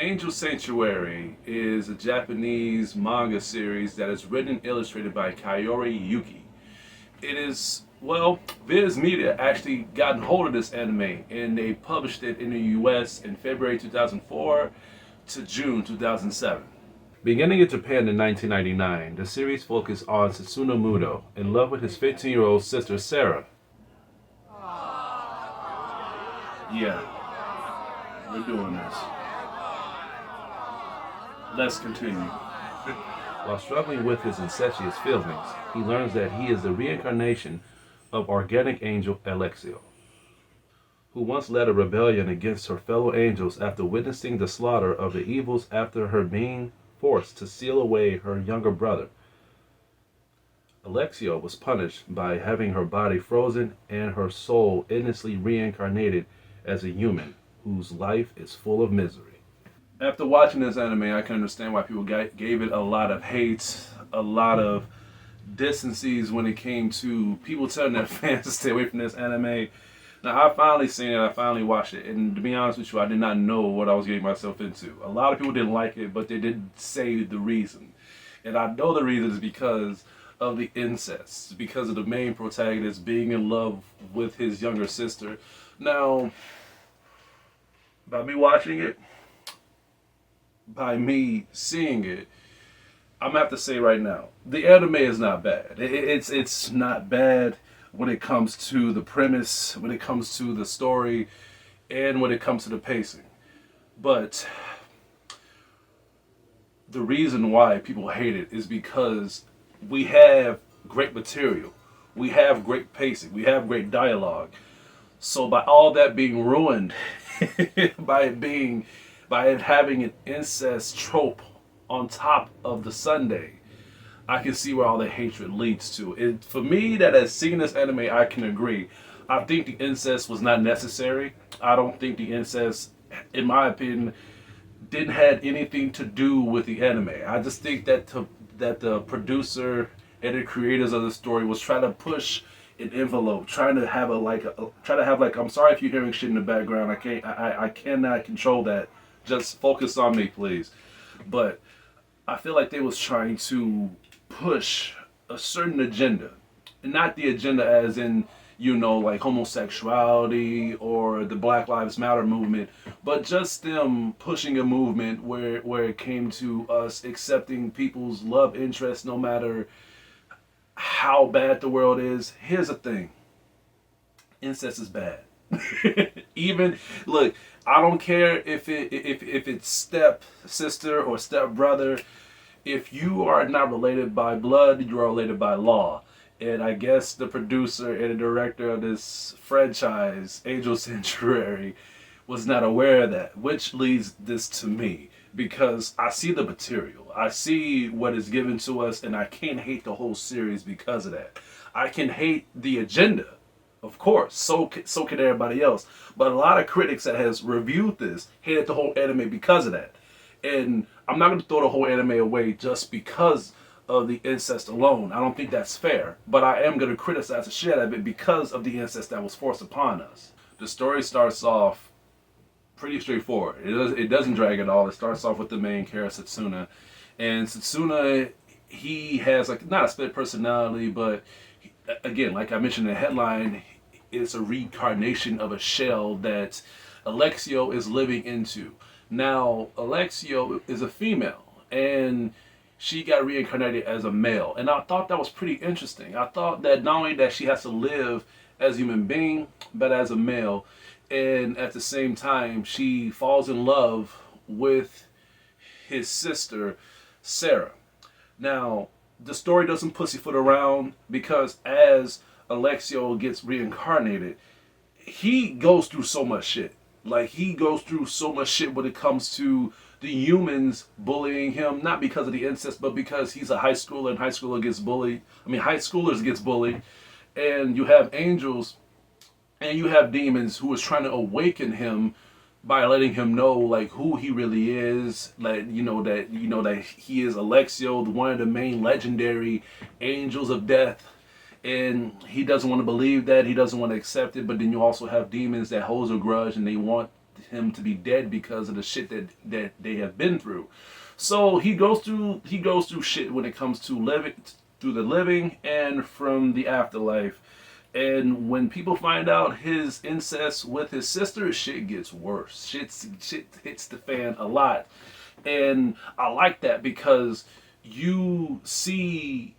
Angel Sanctuary is a Japanese manga series that is written and illustrated by Kaori Yuki. It is, well, Viz Media actually gotten hold of this anime and they published it in the US in February 2004 to June 2007. Beginning in Japan in 1999, the series focused on Setsuna Muto, in love with his 15-year-old sister Sarah. Yeah, we're doing this. Let's continue. While struggling with his incestuous feelings, he learns that he is the reincarnation of organic angel Alexio, who once led a rebellion against her fellow angels after witnessing the slaughter of the evils after her being forced to seal away her younger brother. Alexio was punished by having her body frozen and her soul endlessly reincarnated as a human whose life is full of misery. After watching this anime, I can understand why people gave it a lot of hate, a lot of distances when it came to people telling their fans to stay away from this anime. Now, I finally seen it, I finally watched it, and to be honest with you, I did not know what I was getting myself into. A lot of people didn't like it, but they didn't say the reason. And I know the reason is because of the incest, because of the main protagonist being in love with his younger sister. Now, by me watching it, by me seeing it, I'm gonna have to say right now, the anime is not bad. It's not bad when it comes to the premise, when it comes to the story, and when it comes to the pacing. But the reason why people hate it is because we have great material, we have great pacing, we have great dialogue. So by all that being ruined, by it having an incest trope on top of the Sunday, I can see where all the hatred leads to. For me, that has seen this anime, I can agree. I think the incest was not necessary. I don't think the incest, in my opinion, didn't have anything to do with the anime. I just think that the producer and the creators of the story was trying to push an envelope, trying to have I'm sorry if you're hearing shit in the background. I cannot control that. Just focus on me, please. But I feel like they was trying to push a certain agenda, not the agenda as in, like homosexuality or the Black Lives Matter movement, but just them pushing a movement where it came to us accepting people's love interest no matter how bad the world is. Here's the thing. Incest is bad. Even look, I don't care if it's step sister or step brother. If you are not related by blood, you are related by law. And I guess the producer and the director of this franchise, Angel Sanctuary, was not aware of that, which leads this to me because I see the material. I see what is given to us, and I can't hate the whole series because of that. I can hate the agenda, of course. So can everybody else. But a lot of critics that has reviewed this hated the whole anime because of that. And I'm not going to throw the whole anime away just because of the incest alone. I don't think that's fair. But I am going to criticize the shit out of it because of the incest that was forced upon us. The story starts off pretty straightforward. It doesn't drag at all. It starts off with the main character, Setsuna. And Setsuna, he has not a split personality, but again, like I mentioned in the headline, it's a reincarnation of a shell that Alexio is living into. Now, Alexio is a female, and she got reincarnated as a male. And I thought that was pretty interesting. I thought that not only that she has to live as a human being, but as a male. And at the same time, she falls in love with his sister, Sarah. Now, the story doesn't pussyfoot around because as Alexio gets reincarnated, he goes through so much shit. Like, he goes through so much shit when it comes to the humans bullying him, not because of the incest, but because he's a high schooler and high schoolers gets bullied. And you have angels and you have demons who is trying to awaken him by letting him know who he really is, that he is Alexio, one of the main legendary angels of death. And he doesn't want to believe that, he doesn't want to accept it, but then you also have demons that holds a grudge and they want him to be dead because of the shit that they have been through. So he goes through shit when it comes to living, through the living and from the afterlife. And when people find out his incest with his sister, shit gets worse. Shit hits the fan a lot. And I like that because you see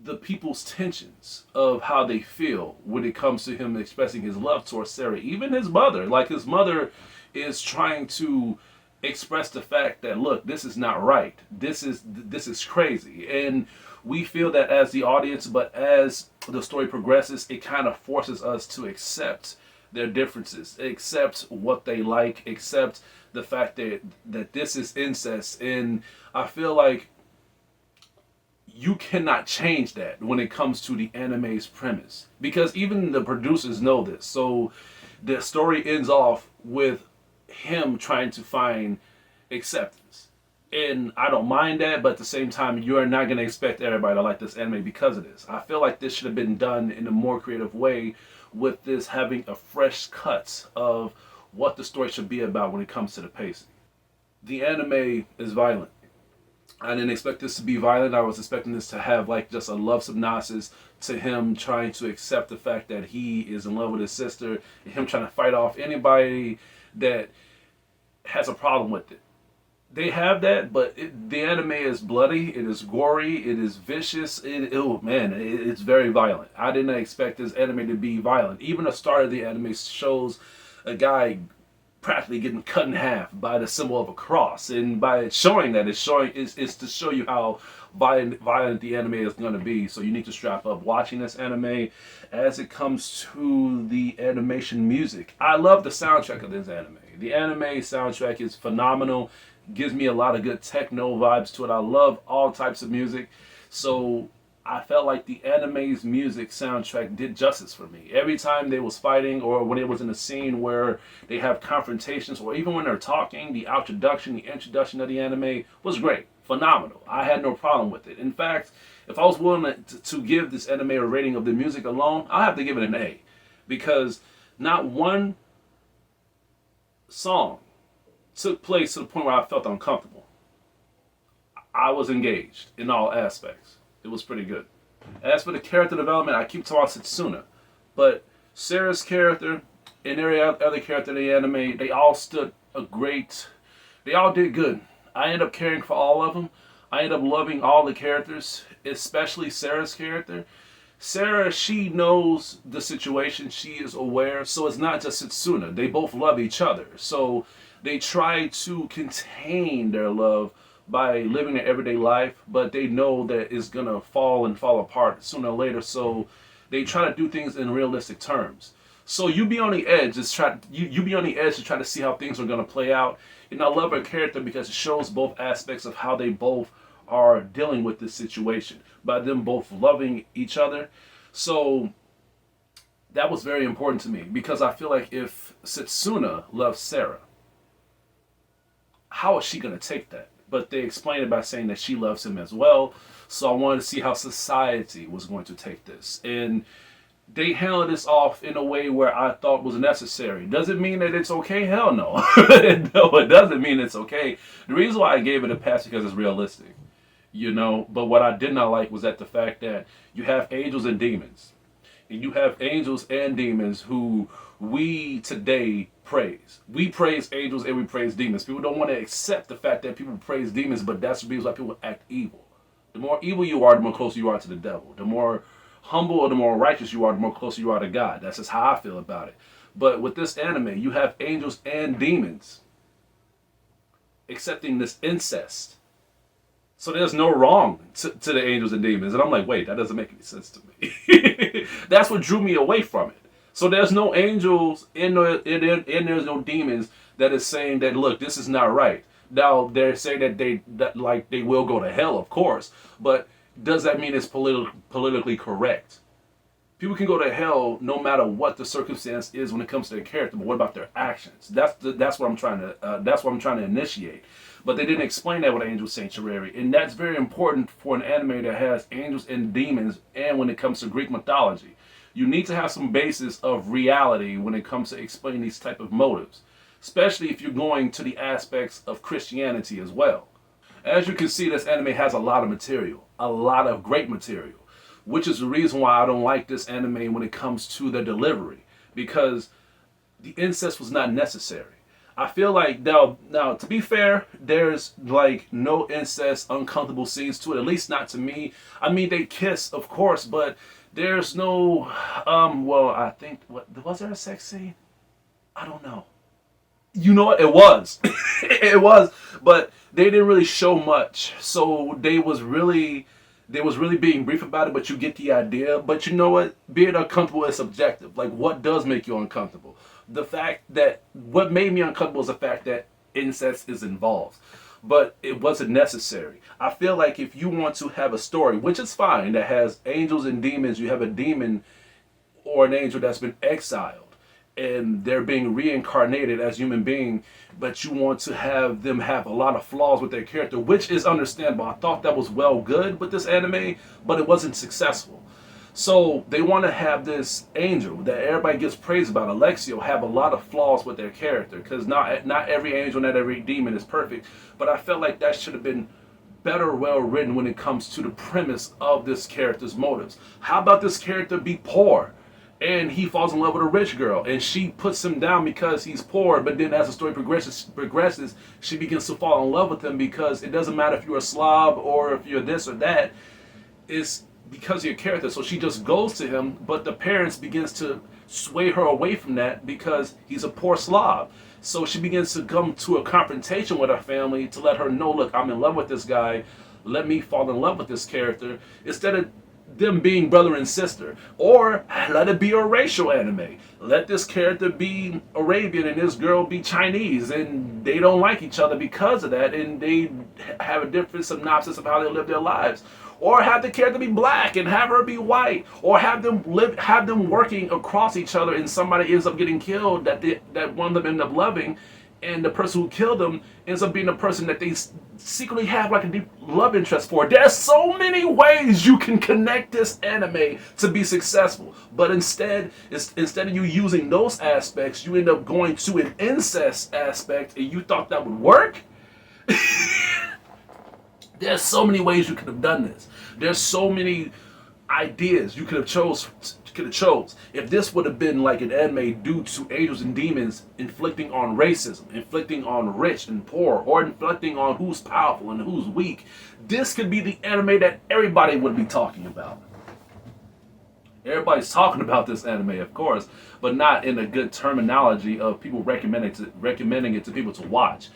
the people's tensions of how they feel when it comes to him expressing his love towards Sarah. Even his mother, like his mother is trying to express the fact that, look, this is not right. This is crazy. And we feel that as the audience, but as the story progresses, it kind of forces us to accept their differences, accept what they like, accept the fact that this is incest. And I feel like you cannot change that when it comes to the anime's premise, because even the producers know this. So the story ends off with him trying to find acceptance, and I don't mind that, but at the same time, you're not going to expect everybody to like this anime because of this. I feel like this should have been done in a more creative way, with this having a fresh cut of what the story should be about when it comes to the pacing. The anime is violent. I didn't expect this to be violent. I was expecting this to have like just a love synopsis to him trying to accept the fact that he is in love with his sister, and him trying to fight off anybody that has a problem with it. They have that, but the anime is bloody, it is gory, it is vicious. Oh man, it's very violent. I didn't expect this anime to be violent. Even the start of the anime shows a guy practically getting cut in half by the symbol of a cross, and by showing that, it's to show you how violent the anime is going to be. So you need to strap up watching this anime. As it comes to the animation music, I love the soundtrack of this anime. The anime soundtrack is phenomenal, gives me a lot of good techno vibes to it. I love all types of music, so I felt like the anime's music soundtrack did justice for me. Every time they was fighting, or when it was in a scene where they have confrontations, or even when they're talking, the introduction of the anime was great, phenomenal. I had no problem with it. In fact, if I was willing to give this anime a rating of the music alone, I'll have to give it an A, because not one song took place to the point where I felt uncomfortable. I was engaged in all aspects. It was pretty good. As for the character development, I keep talking about Setsuna, but Sarah's character and every other character in the anime, they all did good. I ended up caring for all of them. I ended up loving all the characters, especially Sarah's character. Sarah, she knows the situation, she is aware, so it's not just Setsuna. They both love each other. So they try to contain their love by living their everyday life, but they know that it's gonna fall apart sooner or later. So they try to do things in realistic terms. So you be on the edge, you be on the edge to try to see how things are gonna play out. And I love her character because it shows both aspects of how they both are dealing with this situation by them both loving each other. So that was very important to me, because I feel like if Setsuna loves Sarah, how is she going to take that? But they explain it by saying that she loves him as well. So I wanted to see how society was going to take this. And they handled this off in a way where I thought was necessary. Does it mean that it's okay? Hell no. No, it doesn't mean it's okay. The reason why I gave it a pass is because it's realistic. But what I did not like was that the fact that you have angels and demons. And you have angels and demons who we today praise. We praise angels and we praise demons. People don't want to accept the fact that people praise demons, but that's the reason why people act evil. The more evil you are, the more closer you are to the devil. The more humble or the more righteous you are, the more closer you are to God. That's just how I feel about it. But with this anime, you have angels and demons accepting this incest. So there's no wrong to the angels and demons. And I'm like, wait, that doesn't make any sense to me. That's what drew me away from it. So there's no angels and there's no demons that is saying that, look, this is not right. Now, they're saying that they will go to hell, of course. But does that mean it's politically correct? People can go to hell no matter what the circumstance is when it comes to their character. But what about their actions? That's what I'm trying to initiate. But they didn't explain that with Angel Sanctuary, and that's very important for an anime that has angels and demons. And when it comes to Greek mythology, you need to have some basis of reality when it comes to explaining these type of motives. especially if you're going to the aspects of Christianity as well. As you can see, this anime has a lot of material, a lot of great material, which is the reason why I don't like this anime when it comes to the delivery, because the incest was not necessary. I feel like now to be fair, there's like no incest uncomfortable scenes to it, at least not to me. I mean, they kiss, of course, but there's no well, I think, what was there a sex scene? I don't know. You know what? It was. It was, but they didn't really show much. So they was really being brief about it, but you get the idea. But you know what? Being uncomfortable is subjective. Like, what does make you uncomfortable? The fact that what made me uncomfortable is the fact that incest is involved. But it wasn't necessary. I feel like if you want to have a story, which is fine, that has angels and demons, you have a demon or an angel that's been exiled and they're being reincarnated as human being, but you want to have them have a lot of flaws with their character, which is understandable. I thought that was well good with this anime, but it wasn't successful. So they want to have this angel that everybody gives praise about, Alexio, have a lot of flaws with their character, because not every angel, not every demon is perfect. But I felt like that should have been better well written when it comes to the premise of this character's motives. How about this character be poor? And he falls in love with a rich girl, and she puts him down because he's poor. But then, as the story progresses, she begins to fall in love with him, because it doesn't matter if you're a slob or if you're this or that. It's because of your character. So she just goes to him, but the parents begins to sway her away from that because he's a poor slob. So she begins to come to a confrontation with her family to let her know, look, I'm in love with this guy. Let me fall in love with this character, instead of them being brother and sister. Or let it be a racial anime. Let this character be Arabian and this girl be Chinese, and they don't like each other because of that, and they have a different synopsis of how they live their lives. Or have the character be black and have her be white, or have them working across each other, and somebody ends up getting killed that one of them end up loving, and the person who killed them ends up being the person that they secretly have like a deep love interest for. There's so many ways you can connect this anime to be successful, but instead of you using those aspects, you end up going to an incest aspect, and you thought that would work? There's so many ways you could have done this. There's so many ideas you could have chose. If this would have been like an anime due to angels and demons inflicting on racism, inflicting on rich and poor, or inflicting on who's powerful and who's weak, this could be the anime that everybody would be talking about. Everybody's talking about this anime, of course, but not in a good terminology of people recommending it to people to watch.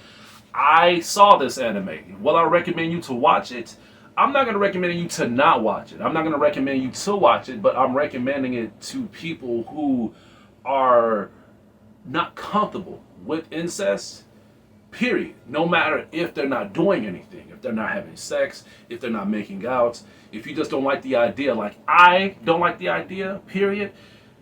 I saw this anime. Will I recommend you to watch it? I'm not going to recommend you to not watch it. I'm not going to recommend you to watch it, but I'm recommending it to people who are not comfortable with incest, period. No matter if they're not doing anything, if they're not having sex, if they're not making out, if you just don't like the idea, like I don't like the idea, period,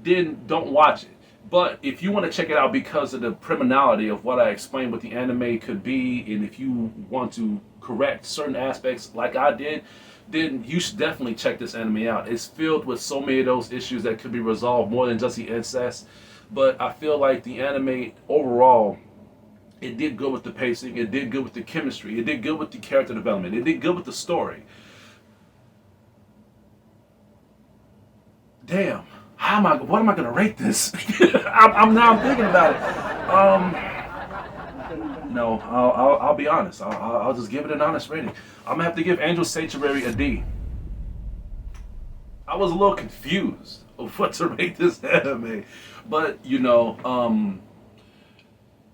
then don't watch it. But if you want to check it out because of the criminality of what I explained what the anime could be, and if you want to correct certain aspects like I did, then you should definitely check this anime out. It's filled with so many of those issues that could be resolved more than just the incest. But I feel like the anime overall, it did good with the pacing, it did good with the chemistry, it did good with the character development, it did good with the story. Damn. What am I gonna rate this? I'm thinking about it. No, I'll be honest. I'll just give it an honest rating. I'm gonna have to give Angel Sanctuary a D. I was a little confused of what to rate this anime, but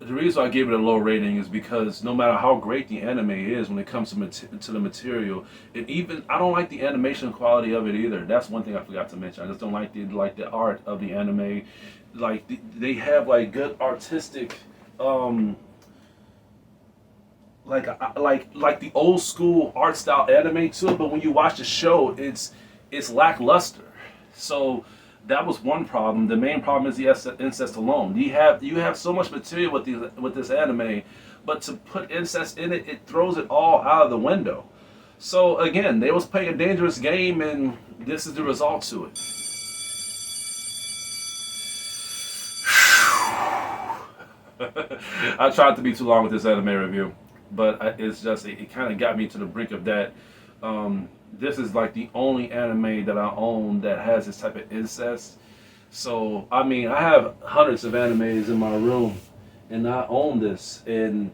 the reason I gave it a low rating is because no matter how great the anime is when it comes to the material, and even I don't like the animation quality of it either. That's one thing I forgot to mention. I just don't like the art of the anime. Like they have like good artistic, like the old school art style anime to it. But when you watch the show, it's lackluster. So that was one problem. The main problem is the incest alone. You have so much material with this anime, but to put incest in it, it throws it all out of the window. So again, they was playing a dangerous game, and this is the result to it. I tried to be too long with this anime review, but it's just it kind of got me to the brink of that. This is like the only anime that I own that has this type of incest. So I mean, I have hundreds of animes in my room, and I own this. And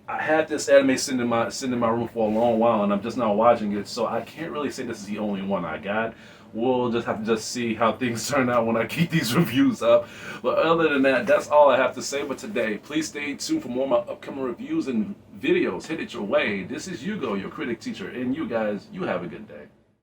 I had this anime sitting in my room for a long while, and I'm just now watching it. So I can't really say this is the only one I got. We'll just have to just see how things turn out when I keep these reviews up. But other than that, that's all I have to say for today. Please stay tuned for more of my upcoming reviews and videos. Hit it your way. This is Hugo, your critic teacher, and you guys, you have a good day.